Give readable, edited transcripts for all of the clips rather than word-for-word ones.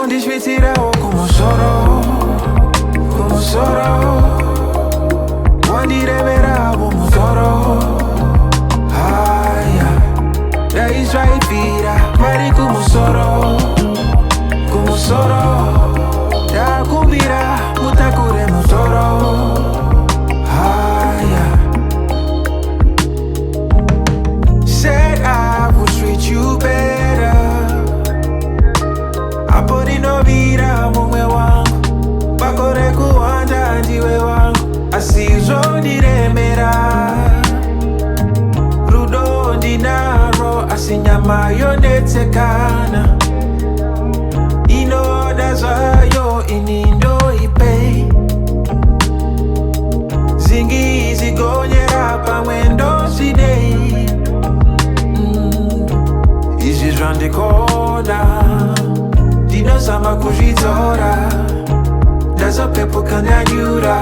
Mundisvitirao como soro, como soro. Wandireveravo mutoro. Aya, daí vai vira, pare como soro, como soro. Da kumbira, mutakure mutoro. Aya, said I would treat you better. Apodi no vira mume wangu, bakore kuanja ndiwe wangu. Asizo ndiremera, rudo ndinaro, asinyama yonetsekana. Ino dazayo inindo ipe, zingi zigonyera pamwendo sidei. Izizvandi kona, dino sama kuzvidzora. Ndazopepuka ndanyura,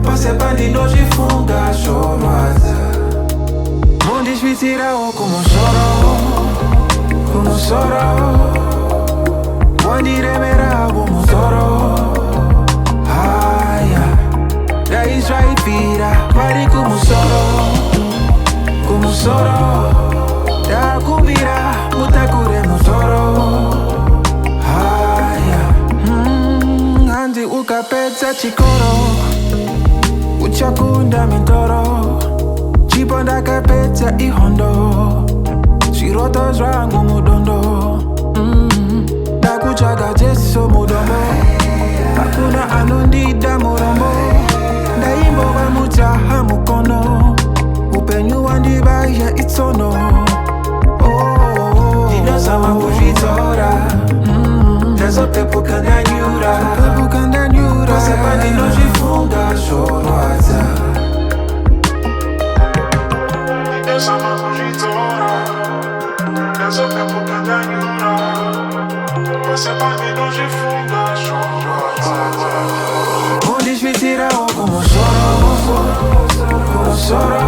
pase pandino zvifunga zvorwadza. Mundisvitirao como soro, como soro. Wandireveravo mutoro. Aya, daí vai vira, pare como soro, como soro. Da kumbira, mutakure mutoro. Aya, andi ukapedza chikoro, uchakunda mitoro. Chipo ndakapedza ihondo, zviroto zvangu mudondo. Ndakutsvaga Jesu mudombo, hakuna anondida murombo. Ndaimbova mujaha mukono, upenyu wandivazha itsono. Ndinozama kuzvidzora, ndazopepuka ndanyura, pase pandinozvifunga zvorwadza. Ndinozama kuzvidzora, ndazopepuka ndanyura, pase pandinozvifunga zvorwadza. Mundisvitirao como soro, como soro.